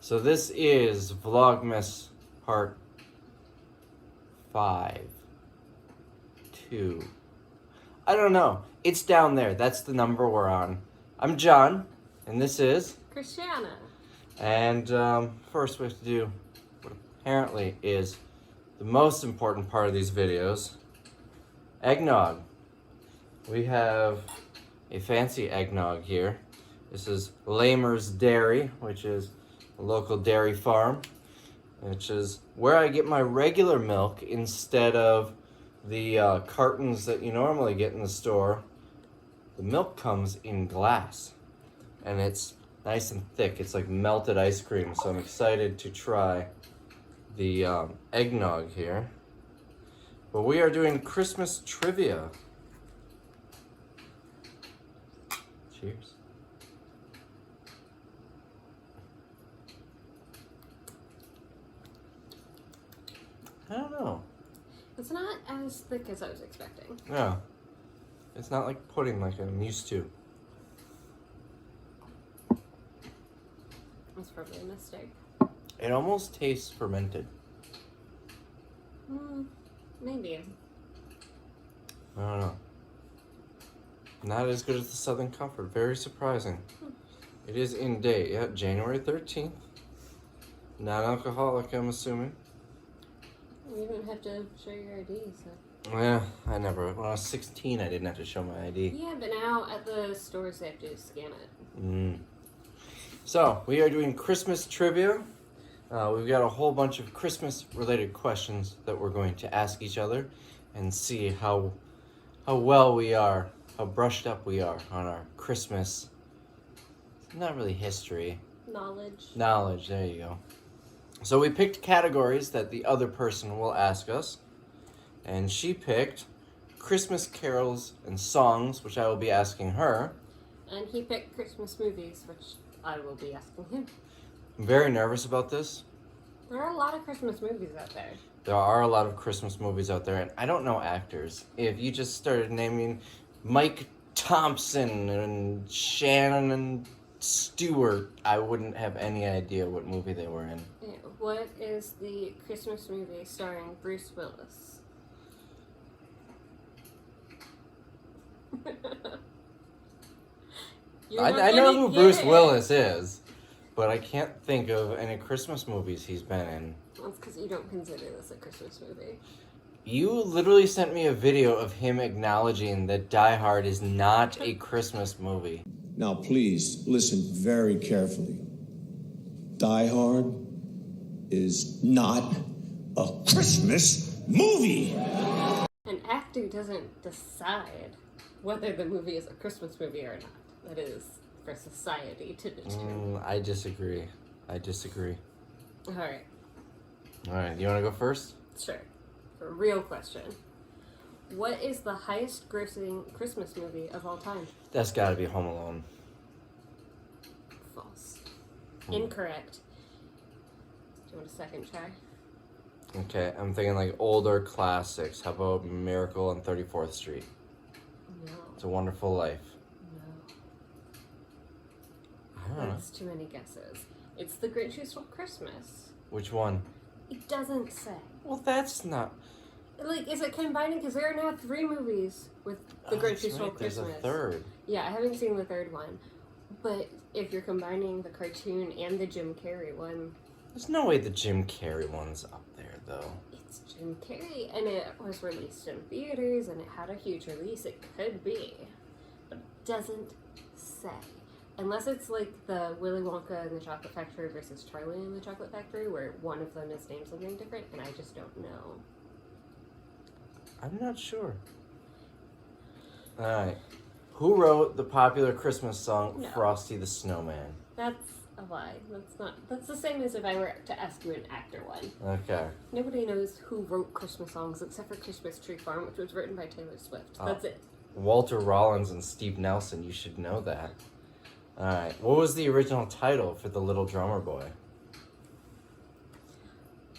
So this is Vlogmas Part 5. 2. I don't know. It's down there. That's the number we're on. I'm John, and this is Christiana. And first we have to do what apparently is the most important part of these videos. Eggnog. We have a fancy eggnog here. This is Lamer's Dairy, which is a local dairy farm, which is where I get my regular milk instead of the cartons that you normally get in the store. The milk comes in glass, and it's nice and thick. It's like melted ice cream, so I'm excited to try the eggnog here. But we are doing Christmas trivia. Cheers. I don't know. It's not as thick as I was expecting. Yeah. It's not like pudding like I'm used to. That's probably a mistake. It almost tastes fermented. Maybe. I don't know. Not as good as the Southern Comfort. Very surprising. It is in date. Yeah, January 13th. Non-alcoholic, I'm assuming. You don't have to show your ID, so. Yeah, I never. When I was 16, I didn't have to show my ID. Yeah, but now at the stores they have to scan it. So, we are doing Christmas trivia. We've got a whole bunch of Christmas-related questions that we're going to ask each other and see how well we are, how brushed up we are on our Christmas, not really history. Knowledge, there you go. So we picked categories that the other person will ask us, and she picked Christmas carols and songs, which I will be asking her. And he picked Christmas movies, which I will be asking him. I'm very nervous about this. There are a lot of Christmas movies out there. There are a lot of Christmas movies out there, and I don't know actors. If you just started naming Mike Thompson and Shannon and Stewart, I wouldn't have any idea what movie they were in. Yeah. What is the Christmas movie starring Bruce Willis? I know who Bruce Willis is, but I can't think of any Christmas movies he's been in. That's because you don't consider this a Christmas movie. You literally sent me a video of him acknowledging that Die Hard is not a Christmas movie. Now, please listen very carefully. Die Hard is not a Christmas movie. An actor doesn't decide whether the movie is a Christmas movie or not. That is for society to determine. I disagree. All right. All right, you want to go first? Sure. A real question. What is the highest grossing Christmas movie of all time? That's got to be Home Alone. False. Incorrect. Do you want a second try? Okay, I'm thinking like older classics. How about Miracle on 34th Street? No. It's a Wonderful Life. No. I don't know. That's too many guesses. It's The Grinch Who Stole Christmas. Which one? It doesn't say. Well, that's not... Like, is it combining? Because there are now 3 movies with The Grinch Who Stole Christmas. There's a third. Yeah, I haven't seen the third one. But if you're combining the cartoon and the Jim Carrey one... There's no way the Jim Carrey one's up there, though. It's Jim Carrey, and it was released in theaters, and it had a huge release. It could be. But it doesn't say. Unless it's like the Willy Wonka and the Chocolate Factory versus Charlie and the Chocolate Factory, where one of them is named something different, and I just don't know. I'm not sure. Alright. Who wrote the popular Christmas song Frosty the Snowman? That's a lie. That's the same as if I were to ask you an actor one. Okay. Nobody knows who wrote Christmas songs except for Christmas Tree Farm, which was written by Taylor Swift. That's it. Walter Rollins and Steve Nelson, you should know that. Alright. What was the original title for The Little Drummer Boy?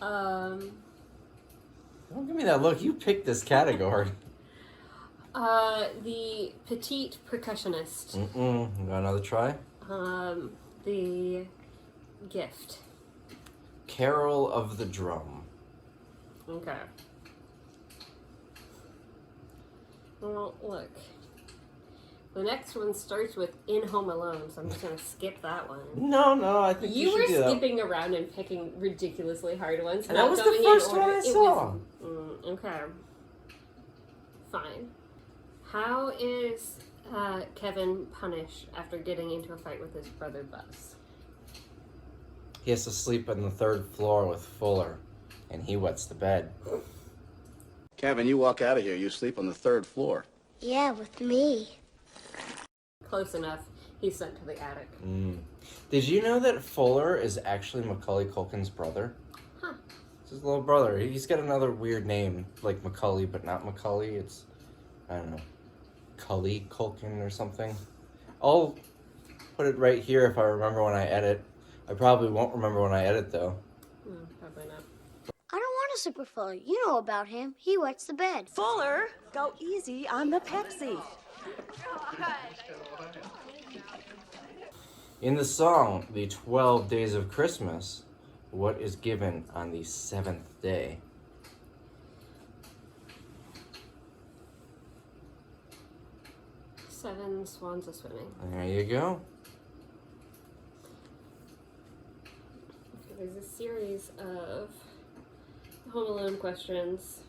Don't give me that look. You picked this category. The petite percussionist. Got another try? The gift. Carol of the Drum. Okay. Well, look. The next one starts with In Home Alone, so I'm just going to skip that one. No, I think you You should were do that. skipping around and picking ridiculously hard ones. And that was the going in first order. one I It saw. was, okay. Fine. How is Kevin punished after getting into a fight with his brother Buzz? He has to sleep on the 3rd floor with Fuller, and he wets the bed. Kevin, you walk out of here. You sleep on the 3rd floor. Yeah, with me. Close enough. He's sent to the attic. Did you know that Fuller is actually Macaulay Culkin's brother? Huh. It's his little brother. He's got another weird name, like Macaulay, but not Macaulay. It's, I don't know, Cully Culkin or something. I'll put it right here if I remember when I edit. I probably won't remember when I edit, though. Probably not. I don't want a super Fuller. You know about him. He wets the bed. Fuller, go easy on the Pepsi. In the song, The 12 Days of Christmas, what is given on the 7th day? Seven swans a swimming. There you go. Okay, there's a series of Home Alone questions.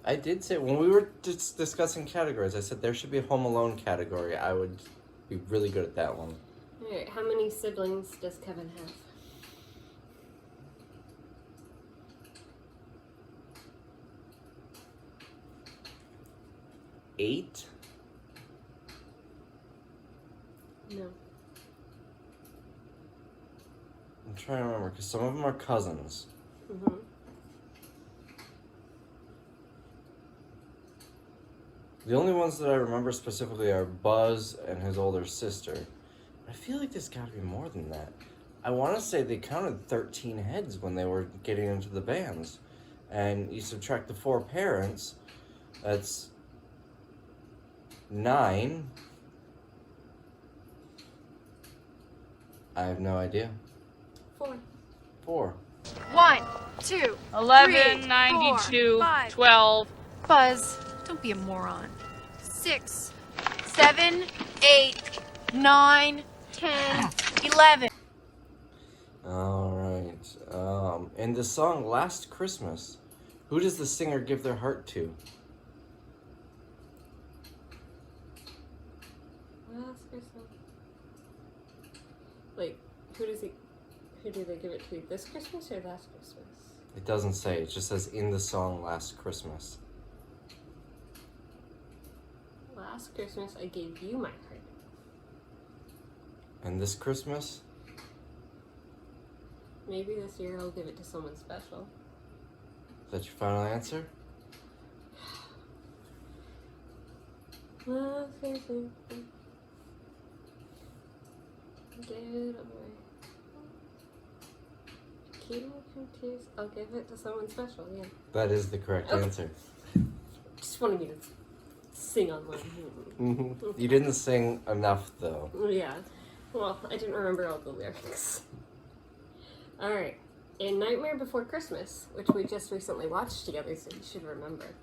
I did say, when we were discussing categories, I said there should be a Home Alone category. I would be really good at that one. Alright, how many siblings does Kevin have? Eight? No. I'm trying to remember, because some of them are cousins. Mm-hmm. The only ones that I remember specifically are Buzz and his older sister. I feel like there's got to be more than that. I want to say they counted 13 heads when they were getting into the bands. And you subtract the 4 parents, that's 9. I have no idea. 4. 4. 1, 2, 11, 92, 5. 12. Buzz, don't be a moron. 6, 7, 8, 9, 10, 11. Alright. In the song Last Christmas, who does the singer give their heart to? Last Christmas. Wait, who do they give it to? This Christmas or last Christmas? It doesn't say, it just says in the song Last Christmas. Last Christmas I gave you my heart. And this Christmas? Maybe this year I'll give it to someone special. Is that your final answer? Last Christmas. Get away. Keep me confused. I'll give it to someone special, yeah. That is the correct Okay. answer. Just wanted me to sing on one. You didn't sing enough, though. Yeah. Well, I didn't remember all the lyrics. Alright. In Nightmare Before Christmas, which we just recently watched together, so you should remember.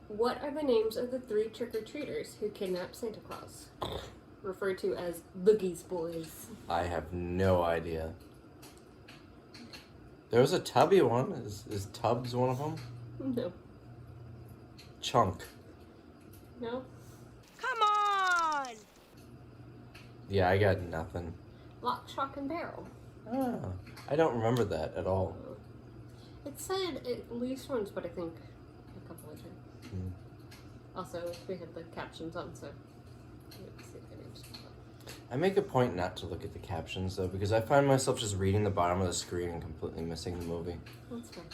What are the names of the 3 trick-or-treaters who kidnapped Santa Claus? Referred to as Boogies Boys. I have no idea. There was a Tubby one. Is Tubbs one of them? No. Chunk. No? Come on! Yeah, I got nothing. Lock, Shock, and Barrel. Ah, I don't remember that at all. It said at least once, but I think a couple of times. Also, we had the captions on, so you would see the names. I make a point not to look at the captions, though, because I find myself just reading the bottom of the screen and completely missing the movie. That's fine.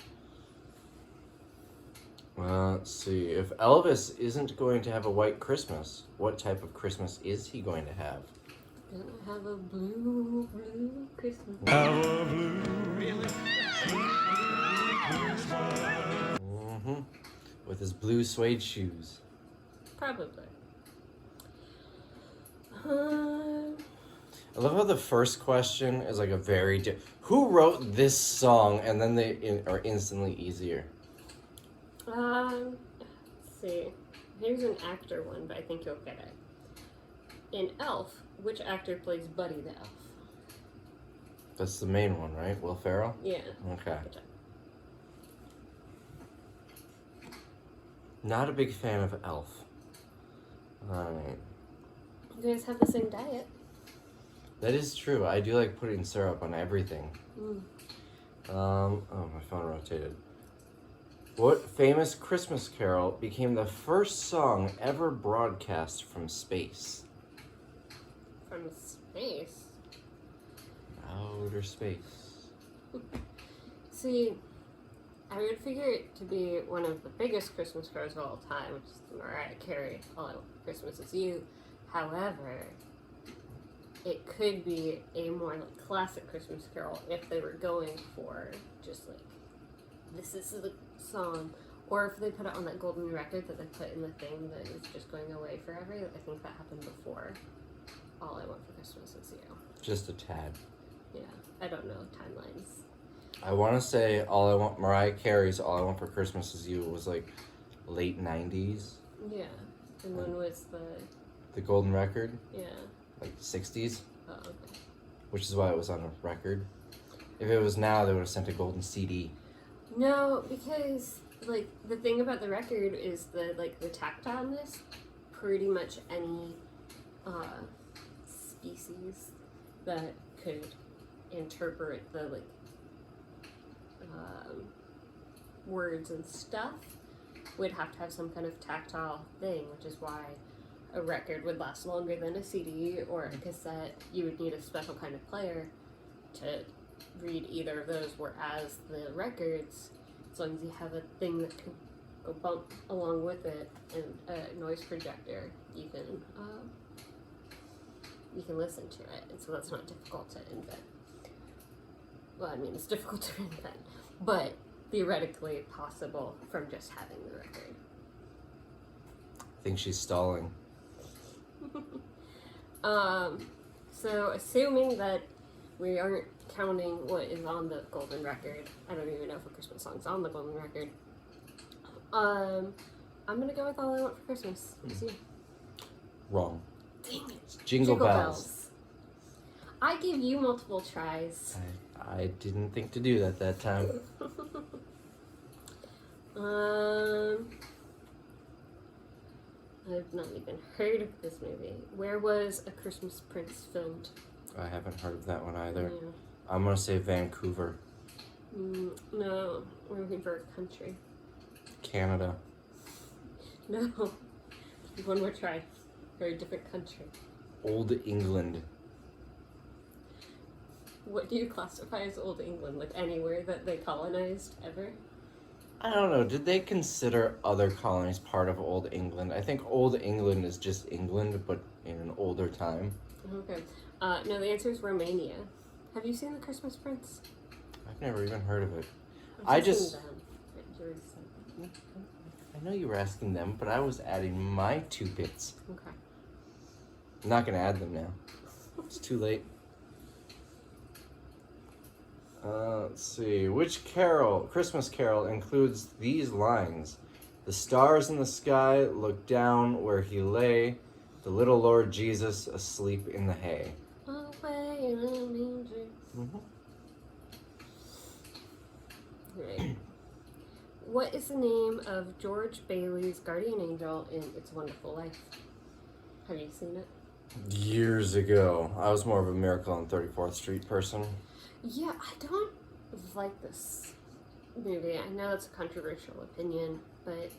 Let's see. If Elvis isn't going to have a white Christmas, what type of Christmas is he going to have? Gonna have a blue Christmas. With his blue suede shoes. Probably. I love how the first question is like a very who wrote this song, and then they are instantly easier. Let's see. Here's an actor one, but I think you'll get it. In Elf, which actor plays Buddy the Elf? That's the main one, right? Will Ferrell? Yeah. Okay. Good job. Not a big fan of Elf. Alright. You guys have the same diet. That is true. I do like putting syrup on everything. Oh, my phone rotated. What famous Christmas carol became the first song ever broadcast from space? From space? Outer space. See, I would figure it to be one of the biggest Christmas carols of all time, which is the Mariah Carey, All I Want for Christmas Is You. However, it could be a more like classic Christmas carol if they were going for just like, this is the song. Or if they put it on that golden record that they put in the thing that is just going away forever. I think that happened before All I Want for Christmas Is You. Just a tad. Yeah, I don't know timelines. I want to say Mariah Carey's All I Want for Christmas Is You was like late 90s. Yeah, and when was The golden record, yeah. like 60s, Oh, okay. which is why it was on a record. If it was now, they would have sent a golden CD. No, because like the thing about the record is the tactileness. Pretty much any species that could interpret the words and stuff would have to have some kind of tactile thing, which is why a record would last longer than a CD or a cassette. You would need a special kind of player to read either of those, whereas the records, as long as you have a thing that can go bump along with it and a noise projector, you can listen to it, and so that's not difficult to invent. Well, I mean, it's difficult to invent, but theoretically possible from just having the record. I think she's stalling. So assuming that we aren't counting what is on the golden record, I don't even know if a Christmas song's on the golden record. I'm gonna go with All I Want for Christmas Is You. Wrong. Dang it. It's Jingle Bells. I gave you multiple tries. I didn't think to do that time. I've not even heard of this movie. Where was A Christmas Prince filmed? I haven't heard of that one either. Yeah. I'm gonna say Vancouver, No, we're looking for a country. Canada. No. One more try. Very different country. Old England. What do you classify as Old England? Like anywhere that they colonized ever? I don't know. Did they consider other colonies part of Old England? I think Old England is just England, but in an older time. Okay. No, the answer is Romania. Have you seen The Christmas Prince? I've never even heard of it. I know you were asking them, but I was adding my 2 bits. Okay. I'm not gonna add them now. It's too late. Let's see. Which Christmas carol, includes these lines? The stars in the sky looked down where he lay, the little Lord Jesus asleep in the hay. Away in a manger. Right. What is the name of George Bailey's guardian angel in It's a Wonderful Life? Have you seen it? Years ago. I was more of a Miracle on 34th Street person. Yeah, I don't like this movie. I know it's a controversial opinion, but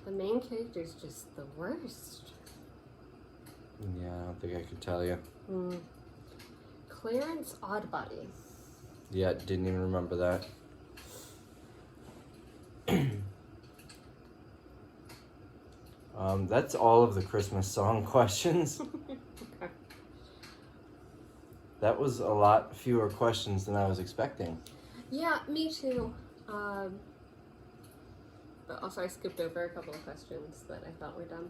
the main character is just the worst. Yeah, I don't think I could tell you. Clarence Oddbody. Yeah, didn't even remember that. That's all of the Christmas song questions. Okay. That was a lot fewer questions than I was expecting. Yeah, me too. But also I skipped over a couple of questions that I thought were dumb.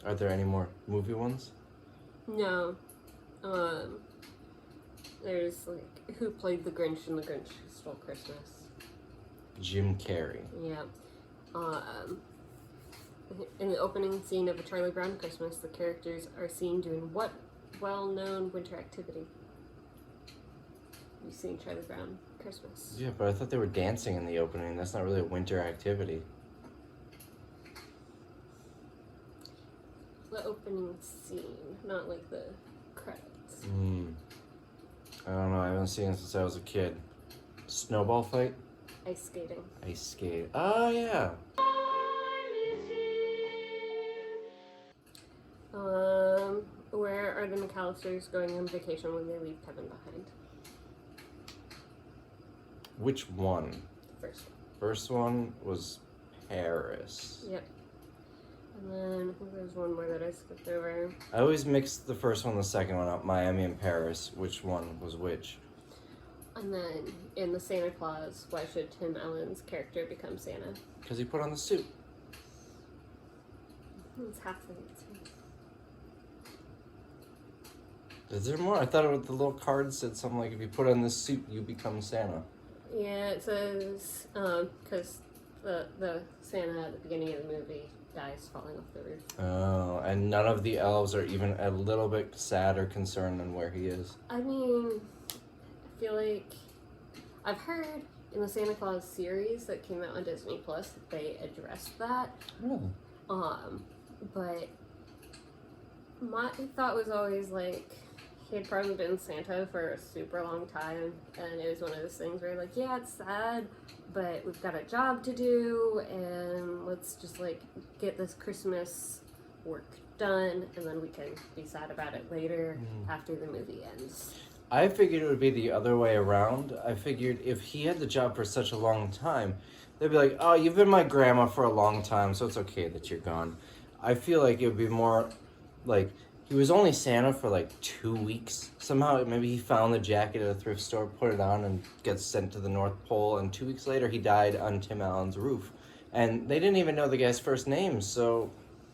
Are there any more movie ones? No. There's like who played the Grinch in The Grinch Who Stole Christmas. Jim Carrey. Yeah. In the opening scene of A Charlie Brown Christmas, the characters are seen doing what well-known winter activity? You've seen Charlie Brown Christmas. Yeah, but I thought they were dancing in the opening. That's not really a winter activity. The opening scene, not like the credits. I don't know. I haven't seen it since I was a kid. Snowball fight? Ice skating. Ice skate. Oh, yeah. Where are the McAllisters going on vacation when they leave Kevin behind? Which one? First one. First one was Paris. Yep. And then I think there's one more that I skipped over. I always mixed the first one and the second one up. Miami and Paris. Which one was which? And then in the Santa Claus, why should Tim Allen's character become Santa? Because he put on the suit. It's half the answer. Is there more? I thought the little card said something like, if you put on this suit, you become Santa. Yeah, it says, because the Santa at the beginning of the movie dies falling off the roof. Oh, and none of the elves are even a little bit sad or concerned on where he is. I mean, I feel like I've heard in the Santa Claus series that came out on Disney Plus that they addressed that. Really? But my thought was always like, he had probably been Santa for a super long time, and it was one of those things where you're like, yeah, it's sad, but we've got a job to do, and let's just like get this Christmas work done, and then we can be sad about it later after the movie ends. I figured it would be the other way around. I figured if he had the job for such a long time, they'd be like, oh, you've been my grandma for a long time, so it's okay that you're gone. I feel like it would be more like, he was only Santa for like 2 weeks. Somehow, maybe he found the jacket at a thrift store, put it on, and gets sent to the North Pole. And 2 weeks later, he died on Tim Allen's roof. And they didn't even know the guy's first name, so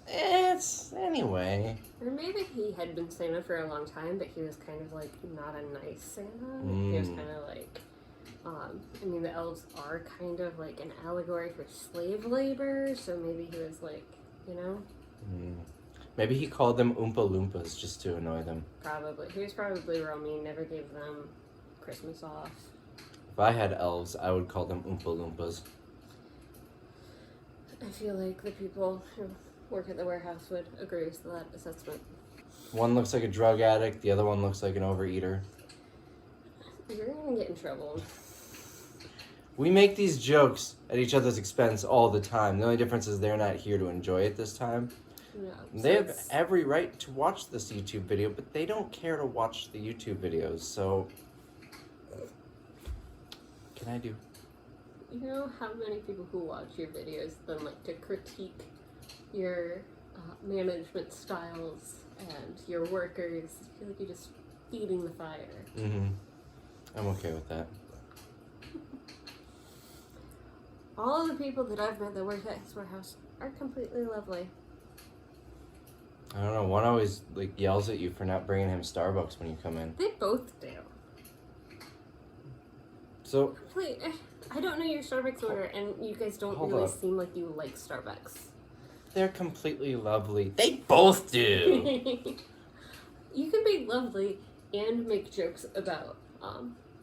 it's anyway. Or maybe he had been Santa for a long time, but he was kind of like not a nice Santa. He was kind of like, I mean, the elves are kind of like an allegory for slave labor, so maybe he was like, you know? Maybe he called them Oompa Loompas just to annoy them. Probably. He was probably real mean, never gave them Christmas off. If I had elves, I would call them Oompa Loompas. I feel like the people who work at the warehouse would agree with that assessment. One looks like a drug addict, the other one looks like an overeater. You're gonna get in trouble. We make these jokes at each other's expense all the time. The only difference is they're not here to enjoy it this time. No, They have every right to watch this YouTube video, but they don't care to watch the YouTube videos, so... Can I do? You know how many people who watch your videos then like to critique your management styles and your workers? I feel like you're just feeding the fire. I'm okay with that. All of the people that I've met that work at his warehouse are completely lovely. I don't know, one always like yells at you for not bringing him Starbucks when you come in. They both do. So... Wait, I don't know your Starbucks order, and you guys don't Hold really up. seem like you like Starbucks. They're completely lovely. They both do! You can be lovely and make jokes about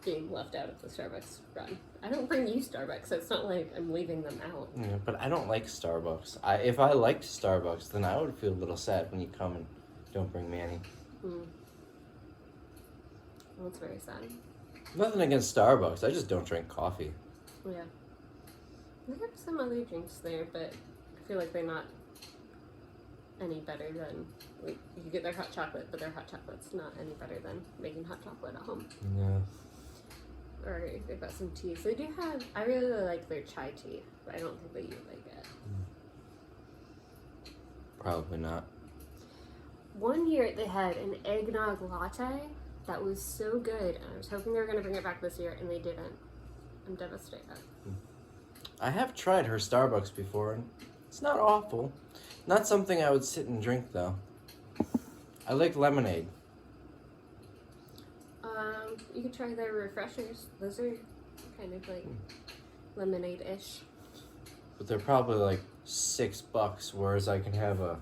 being left out of the Starbucks run. I don't bring you Starbucks, so it's not like I'm leaving them out. Yeah, but I don't like Starbucks. If I liked Starbucks, then I would feel a little sad when you come and don't bring me any. Well, it's very sad. Nothing against Starbucks, I just don't drink coffee. Yeah. They have some other drinks there, but I feel like they're not any better than, like, you get their hot chocolate, but their hot chocolate's not any better than making hot chocolate at home. Yeah. Or they've got some teas. They do have, I really like their chai tea, but I don't think that you like it. Probably not. One year they had an eggnog latte that was so good, and I was hoping they were going to bring it back this year, and they didn't. I'm devastated. I have tried her Starbucks before, and it's not awful. Not something I would sit and drink, though. I like lemonade. You could try their refreshers. Those are kind of like lemonade-ish. But they're probably like $6, whereas I can have a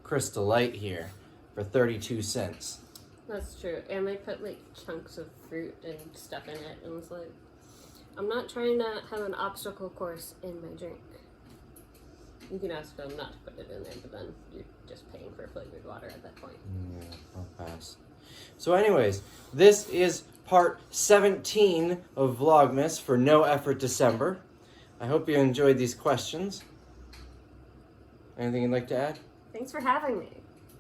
Crystal Light here for 32 cents. That's true. And they put like chunks of fruit and stuff in it. And it's like, I'm not trying to have an obstacle course in my drink. You can ask them not to put it in there, but then you're just paying for flavored water at that point. Yeah, I'll pass. So anyways, this is part 17 of Vlogmas for No Effort December. I hope you enjoyed these questions. Anything you'd like to add? Thanks for having me.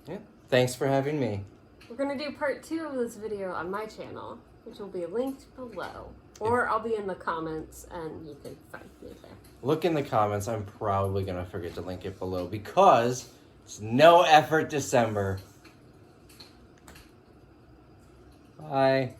Yeah. Thanks for having me. We're going to do part 2 of this video on my channel, which will be linked below. Or I'll be in the comments and you can find me there. Look in the comments. I'm probably going to forget to link it below because it's No Effort December. Bye.